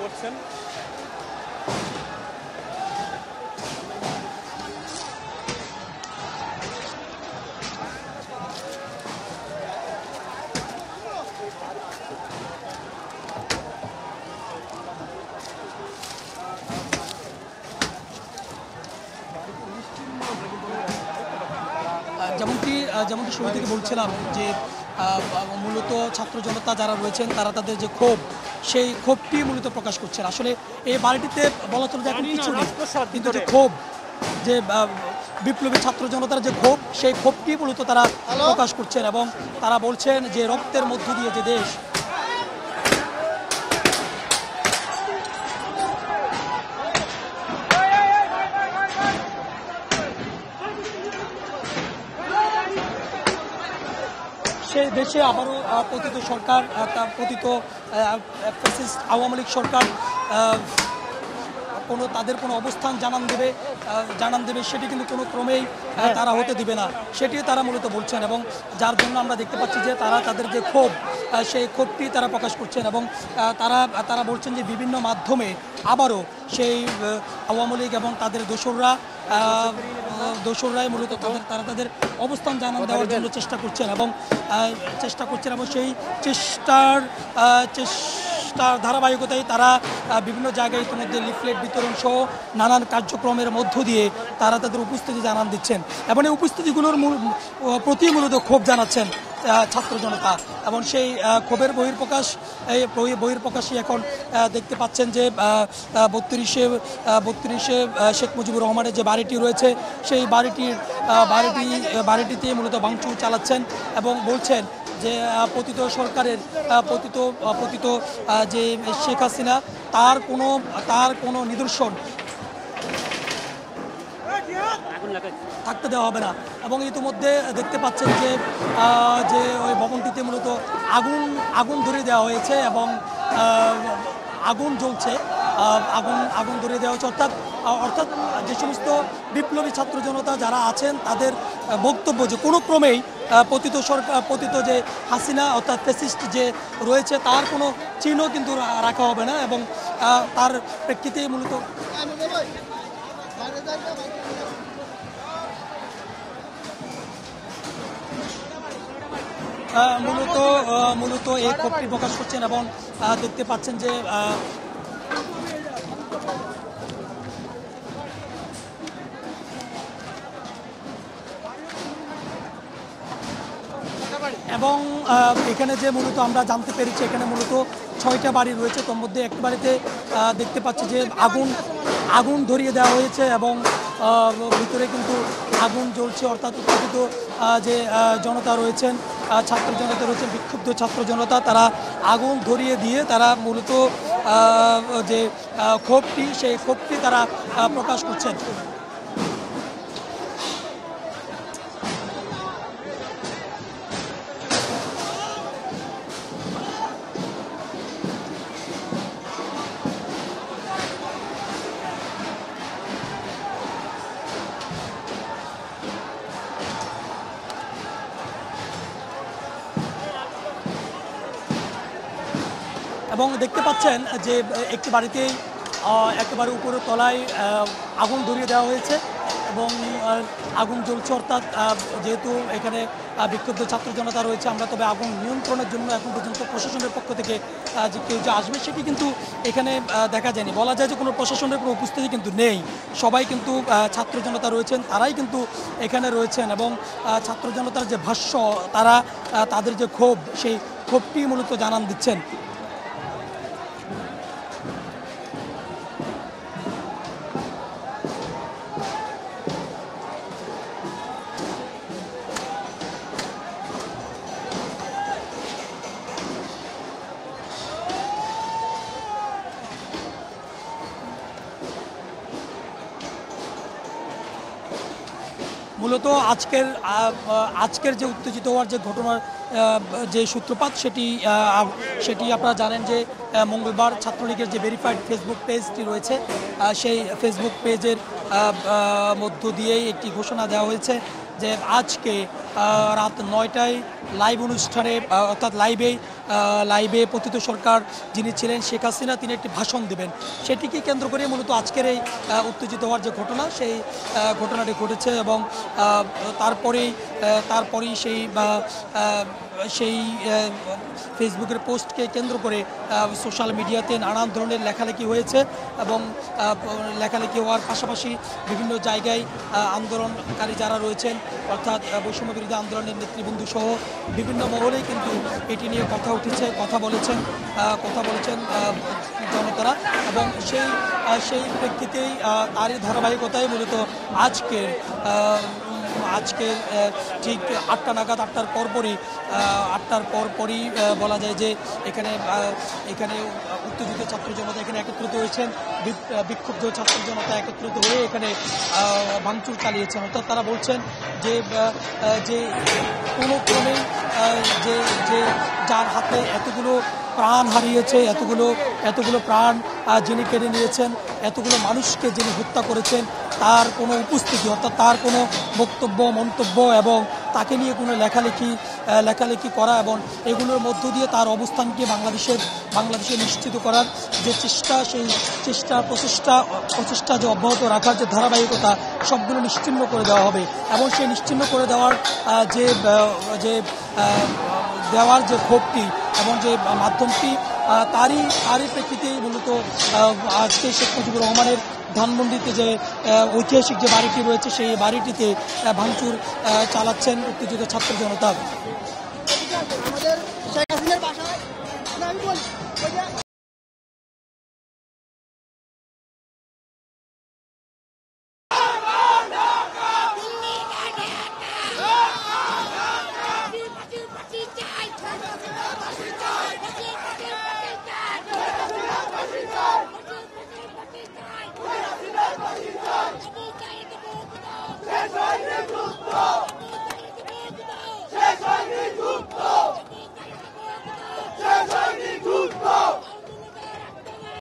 করছেন। যেমনটি শুরু থেকে বলছিলাম যে মূলত ছাত্র জনতা যারা রয়েছেন তারা তাদের যে ক্ষোভ সেই ক্ষোভটি মূলত প্রকাশ করছেন। আসলে এই বাড়িটিতে বলা চলে যে এখন কিছু নেই, কিন্তু যে ক্ষোভ, যে বিপ্লবী ছাত্র জনতার যে ক্ষোভ, সেই ক্ষোভটি মূলত তারা প্রকাশ করছেন এবং তারা বলছেন যে রক্তের মধ্য দিয়ে যে দেশ, সেই দেশে আবারও পতিত সরকার, পতিত ফ্যাসিস্ট আওয়ামী লীগ সরকার তাদের কোনো অবস্থান জানান দেবে সেটি কিন্তু কোনো ক্রমেই তারা হতে দিবে না, সেটি তারা মূলত বলছেন। এবং যার জন্য আমরা দেখতে পাচ্ছি যে তারা তাদের যে ক্ষোভ, সেই ক্ষোভটি তারা প্রকাশ করছেন এবং তারা বলছেন যে বিভিন্ন মাধ্যমে আবারও সেই আওয়ামী লীগ এবং তাদের দোসররাই মূলত তারা তাদের অবস্থান জানান দেওয়ার জন্য চেষ্টা করছেন এবং সেই চেষ্টার ধারাবাহিকতায় তারা বিভিন্ন জায়গায় ইতিমধ্যে লিফলেট বিতরণ সহ নানান কার্যক্রমের মধ্য দিয়ে তারা তাদের উপস্থিতি জানান দিচ্ছেন এবং এই উপস্থিতিগুলোর প্রতি মূলত ক্ষোভ জানাচ্ছেন ছাত্র জনতা। এবং সেই ক্ষোভের বহির্প্রকাশই এখন দেখতে পাচ্ছেন যে 32-এ শেখ মুজিবুর রহমানের যে বাড়িটি রয়েছে সেই বাড়িটিতে মূলত ভাঙচুর চালাচ্ছেন এবং বলছেন যে পতিত সরকারের পতিত যে শেখ হাসিনা তার কোনো নিদর্শন থাকতে দেওয়া হবে না। এবং ইতিমধ্যে দেখতে পাচ্ছেন যে ওই ভবনটিতে মূলত আগুন ধরিয়ে দেওয়া হয়েছে এবং আগুন জ্বলছে, আগুন ধরিয়ে দেওয়া হচ্ছে। অর্থাৎ যে সমস্ত বিপ্লবী ছাত্র জনতা যারা আছেন তাদের বক্তব্য যে কোনো ক্রমেই পতিত যে হাসিনা অর্থাৎ ফ্যাসিস্ট যে রয়েছে তার কোনো চিহ্ন কিন্তু রাখা হবে না এবং তার প্রেক্ষিতে মূলত এই ক্ষোভটি প্রকাশ করছেন এবং দেখতে পাচ্ছেন যে এবং এখানে যে মূলত আমরা জানতে পেরেছি এখানে মূলত 6টা বাড়ি রয়েছে, তার মধ্যে একটি বাড়িতে দেখতে পাচ্ছি যে আগুন ধরিয়ে দেওয়া হয়েছে এবং ভিতরে কিন্তু আগুন জ্বলছে। অর্থাৎ উত্তেজিত যে জনতা রয়েছেন, ছাত্র জনতা রয়েছেন, বিক্ষুব্ধ ছাত্র জনতা, তারা আগুন ধরিয়ে দিয়ে তারা মূলত যে ক্ষোভটি সেই ক্ষোভটি তারা প্রকাশ করছেন। এবং দেখতে পাচ্ছেন যে একটি বাড়িতেই একেবারে উপরের তলায় আগুন ধরিয়ে দেওয়া হয়েছে এবং আগুন জ্বলছে। অর্থাৎ যেহেতু এখানে বিক্ষুব্ধ ছাত্র জনতা রয়েছে, আমরা তবে আগুন নিয়ন্ত্রণের জন্য এখন পর্যন্ত প্রশাসনের পক্ষ থেকে যে কেউ যে আসবে সেটি কিন্তু এখানে দেখা যায়নি। বলা যায় যে কোনো প্রশাসনের কোনো উপস্থিতি কিন্তু নেই, সবাই কিন্তু ছাত্র জনতা রয়েছেন, তারাই কিন্তু এখানে রয়েছেন এবং ছাত্র জনতার যে ভাষ্য, তারা তাদের যে ক্ষোভ সেই ক্ষোভটি মূলত জানান দিচ্ছেন। মূলত আজকের যে উত্তেজিত হওয়ার যে ঘটনার যে সূত্রপাত সেটি আপনারা জানেন যে মঙ্গলবার ছাত্রলীগের যে ভেরিফাইড ফেসবুক পেজটি রয়েছে সেই ফেসবুক পেজের মধ্য দিয়েই একটি ঘোষণা দেওয়া হয়েছে যে আজকে রাত 9টায় লাইভ অনুষ্ঠানে অর্থাৎ লাইভে পতিত সরকার যিনি ছিলেন শেখ হাসিনা তিনি একটি ভাষণ দেবেন, সেটিকে কেন্দ্র করে মূলত আজকের এই উত্তেজিত হওয়ার যে ঘটনা সেই ঘটনাটি ঘটেছে। এবং তারপরেই সেই ফেসবুকের পোস্টকে কেন্দ্র করে সোশ্যাল মিডিয়াতে নানান ধরনের লেখালেখি হয়েছে এবং লেখালেখি হওয়ার পাশাপাশি বিভিন্ন জায়গায় আন্দোলনকারী যারা রয়েছেন অর্থাৎ বৈষম্য বিরোধী আন্দোলনের নেতৃবৃন্দ সহ বিভিন্ন মহলেই কিন্তু এটি নিয়ে কথা উঠেছে, কথা বলেছেন জনতারা। এবং সেই প্রেক্ষিতেই তারই ধারাবাহিকতায় মূলত আজকের ঠিক 8টা নাগাদ 8টার পরপরই বলা যায় যে এখানে উত্তেজিত ছাত্র জনতা এখানে একত্রিত হয়েছেন, বিক্ষুব্ধ ছাত্র জনতা একত্রিত হয়ে এখানে ভাঙচুর চালিয়েছেন। অর্থাৎ তারা বলছেন যে কোনো ক্রমেই যে যার হাতে এতগুলো প্রাণ হারিয়েছে, এতগুলো প্রাণ যিনি কেড়ে নিয়েছেন, এতগুলো মানুষকে যিনি হত্যা করেছেন, তার কোনো উপস্থিতি অর্থাৎ তার কোনো বক্তব্য মন্তব্য এবং তাকে নিয়ে কোনো লেখালেখি করা এবং এগুলোর মধ্য দিয়ে তার অবস্থানকে বাংলাদেশে নিশ্চিত করার যে চেষ্টা, সেই প্রচেষ্টা যে অব্যাহত রাখার যে ধারাবাহিকতা সবগুলো নিশ্চিহ্ন করে দেওয়া হবে। এবং সেই নিশ্চিহ্ন করে দেওয়ার দেওয়ার যে ক্ষোভটি এবং যে মাধ্যমটি তারই প্রেক্ষিতেই মূলত আজকে শেখ মুজিবুর রহমানের ধানমন্ডিতে যে ঐতিহাসিক যে বাড়িটি রয়েছে সেই বাড়িটিতে ভাঙচুর চালাচ্ছেন উত্তেজিত ছাত্র জনতা। Let's